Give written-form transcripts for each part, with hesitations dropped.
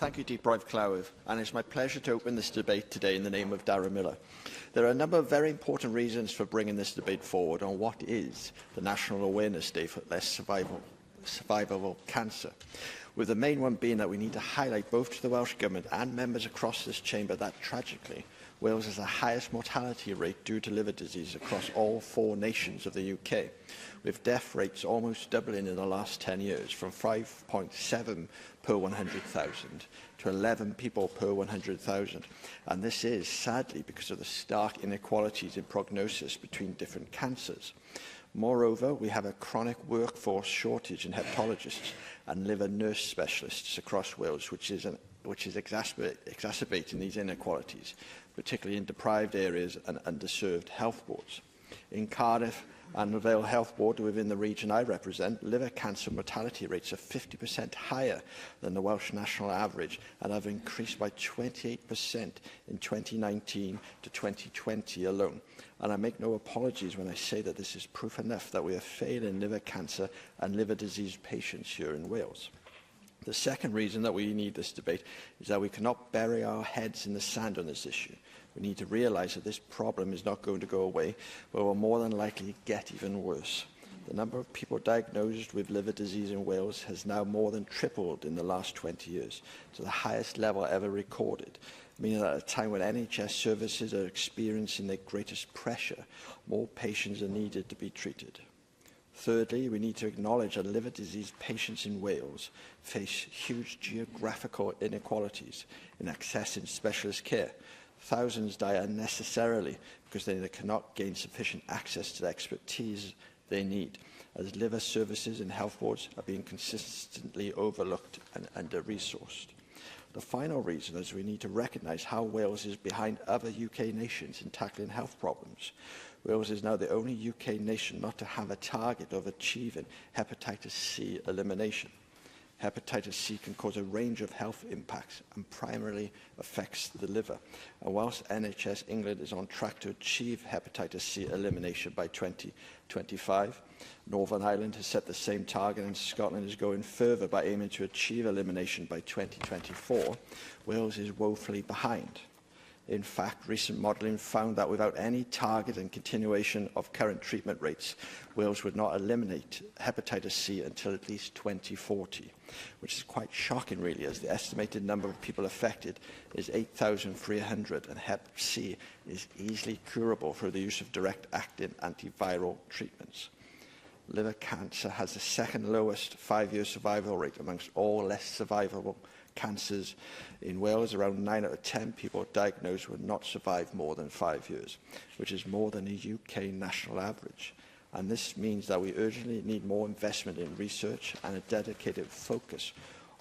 Thank you, Deep-Rive Clywyd, and it's my pleasure to open this debate today in the name of Darren Miller. There are a number of very important reasons for bringing this debate forward on what is the National Awareness Day for less survivable cancer, with the main one being that we need to highlight both to the Welsh Government and members across this chamber that, tragically, Wales has the highest mortality rate due to liver disease across all 4 nations of the UK, with death rates almost doubling in the last 10 years, from 5.7 per 100,000 to 11 people per 100,000. And this is, sadly, because of the stark inequalities in prognosis between different cancers. Moreover, we have a chronic workforce shortage in hepatologists and liver nurse specialists across Wales, which is exacerbating these inequalities, particularly in deprived areas and underserved health boards. In Cardiff and the Vale Health Board, within the region I represent, liver cancer mortality rates are 50% higher than the Welsh national average and have increased by 28% in 2019 to 2020 alone. And I make no apologies when I say that this is proof enough that we are failing liver cancer and liver disease patients here in Wales. The second reason that we need this debate is that we cannot bury our heads in the sand on this issue. We need to realise that this problem is not going to go away, but will more than likely get even worse. The number of people diagnosed with liver disease in Wales has now more than tripled in the last 20 years, to the highest level ever recorded, meaning that at a time when NHS services are experiencing their greatest pressure, more patients are needed to be treated. Thirdly, we need to acknowledge that liver disease patients in Wales face huge geographical inequalities in accessing specialist care. Thousands die unnecessarily because they cannot gain sufficient access to the expertise they need, as liver services in health boards are being consistently overlooked and under-resourced. The final reason is we need to recognise how Wales is behind other UK nations in tackling health problems. Wales is now the only UK nation not to have a target of achieving hepatitis C elimination. Hepatitis C can cause a range of health impacts and primarily affects the liver. And whilst NHS England is on track to achieve hepatitis C elimination by 2025, Northern Ireland has set the same target and Scotland is going further by aiming to achieve elimination by 2024. Wales is woefully behind. In fact, recent modelling found that without any target and continuation of current treatment rates, Wales would not eliminate hepatitis C until at least 2040, which is quite shocking, really, as the estimated number of people affected is 8,300, and hep C is easily curable through the use of direct-acting antiviral treatments. Liver cancer has the second lowest 5-year survival rate amongst all less survivable cancers in Wales. Around 9 out of 10 people diagnosed will not survive more than 5 years, which is more than the UK national average. And this means that we urgently need more investment in research and a dedicated focus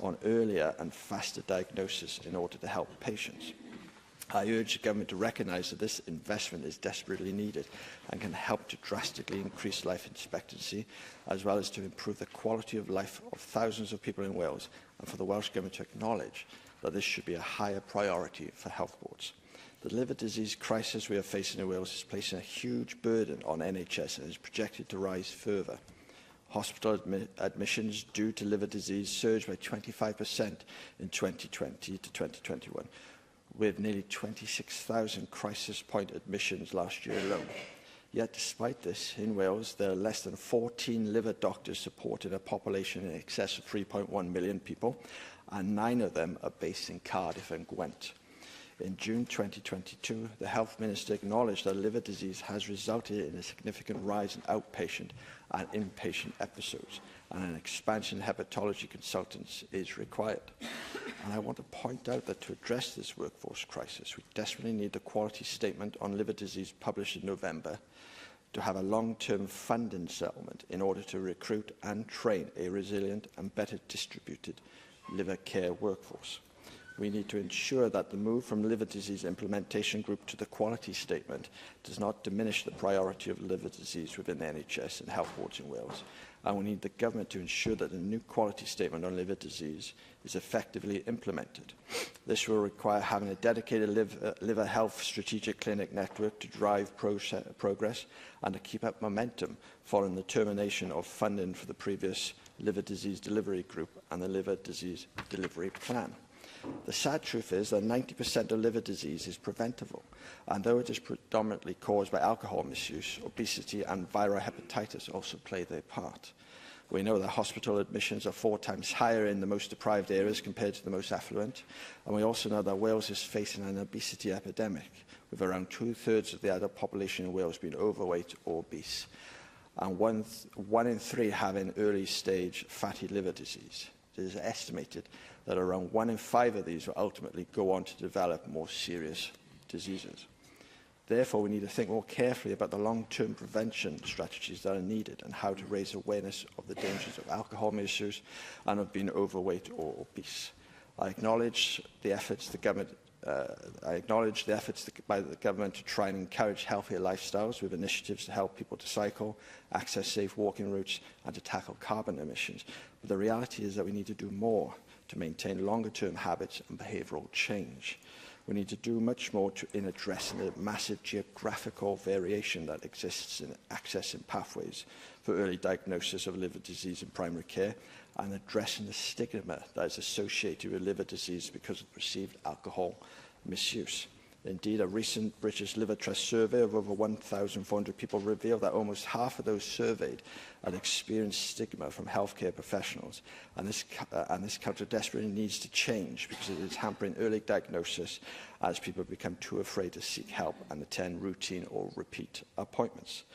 on earlier and faster diagnosis in order to help patients. I urge the government to recognise that this investment is desperately needed and can help to drastically increase life expectancy, as well as to improve the quality of life of thousands of people in Wales, and for the Welsh Government to acknowledge that this should be a higher priority for health boards. The liver disease crisis we are facing in Wales is placing a huge burden on NHS and is projected to rise further. Hospital admissions due to liver disease surged by 25% in 2020 to 2021. With nearly 26,000 crisis point admissions last year alone. Yet, despite this, in Wales, there are less than 14 liver doctors supporting a population in excess of 3.1 million people, and 9 of them are based in Cardiff and Gwent. In June 2022, the Health Minister acknowledged that liver disease has resulted in a significant rise in outpatient and inpatient episodes, and an expansion in hepatology consultants is required. And I want to point out that to address this workforce crisis, we desperately need the quality statement on liver disease published in November, to have a long-term funding settlement in order to recruit and train a resilient and better distributed liver care workforce. We need to ensure that the move from liver disease implementation group to the quality statement does not diminish the priority of liver disease within the NHS and health boards in Wales. And we need the government to ensure that the new quality statement on liver disease is effectively implemented. This will require having a dedicated liver health strategic clinic network to drive progress and to keep up momentum following the termination of funding for the previous liver disease delivery group and the liver disease delivery plan. The sad truth is that 90% of liver disease is preventable, and though it is predominantly caused by alcohol misuse, obesity and viral hepatitis also play their part. We know that hospital admissions are 4 times higher in the most deprived areas compared to the most affluent, and we also know that Wales is facing an obesity epidemic, with around 2/3 of the adult population in Wales being overweight or obese, and one in 3 having early-stage fatty liver disease. It is estimated that around 1 in 5 of these will ultimately go on to develop more serious diseases. Therefore, we need to think more carefully about the long-term prevention strategies that are needed and how to raise awareness of the dangers of alcohol misuse and of being overweight or obese. I acknowledge the efforts by the government to try and encourage healthier lifestyles with initiatives to help people to cycle, access safe walking routes and to tackle carbon emissions. But the reality is that we need to do more to maintain longer-term habits and behavioural change. We need to do much more in addressing the massive geographical variation that exists in accessing pathways for early diagnosis of liver disease in primary care and addressing the stigma that is associated with liver disease because of perceived alcohol misuse. Indeed, a recent British Liver Trust survey of over 1,400 people revealed that almost half of those surveyed had experienced stigma from healthcare professionals, and this culture desperately needs to change because it is hampering early diagnosis as people become too afraid to seek help and attend routine or repeat appointments.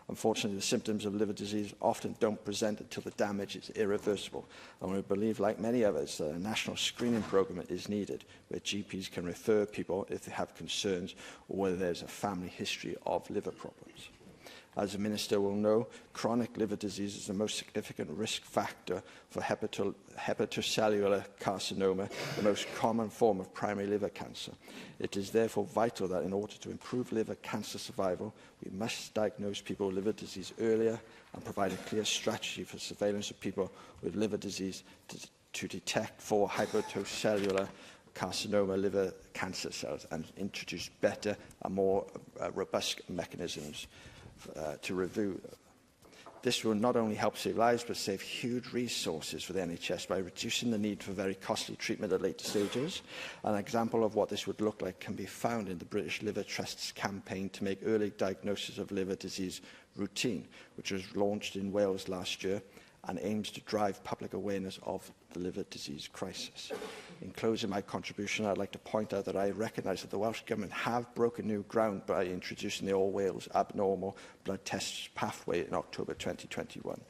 Unfortunately, the symptoms of liver disease often don't present until the damage is irreversible, and we believe, like many others, that a national screening programme is needed, where GPs can refer people if they have concerns or whether there's a family history of liver problems. As the Minister will know, chronic liver disease is the most significant risk factor for hepatocellular carcinoma, the most common form of primary liver cancer. It is therefore vital that in order to improve liver cancer survival, we must diagnose people with liver disease earlier and provide a clear strategy for surveillance of people with liver disease to detect for hepatocellular carcinoma liver cancer cells and introduce better and more robust mechanisms to review. This will not only help save lives, but save huge resources for the NHS by reducing the need for very costly treatment at later stages. An example of what this would look like can be found in the British Liver Trust's campaign to make early diagnosis of liver disease routine, which was launched in Wales last year and aims to drive public awareness of the liver disease crisis. In closing my contribution, I'd like to point out that I recognise that the Welsh Government have broken new ground by introducing the All-Wales Abnormal Blood Tests pathway in October 2021,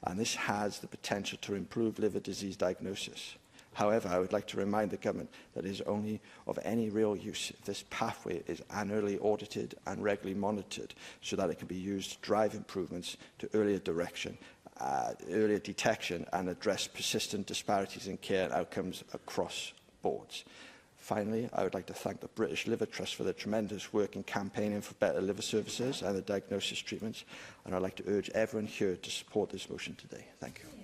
and this has the potential to improve liver disease diagnosis. However, I would like to remind the Government that it is only of any real use if this pathway is annually audited and regularly monitored so that it can be used to drive improvements to earlier detection and address persistent disparities in care and outcomes across boards. Finally, I would like to thank the British Liver Trust for their tremendous work in campaigning for better liver services and the diagnosis treatments, and I'd like to urge everyone here to support this motion today. Thank you.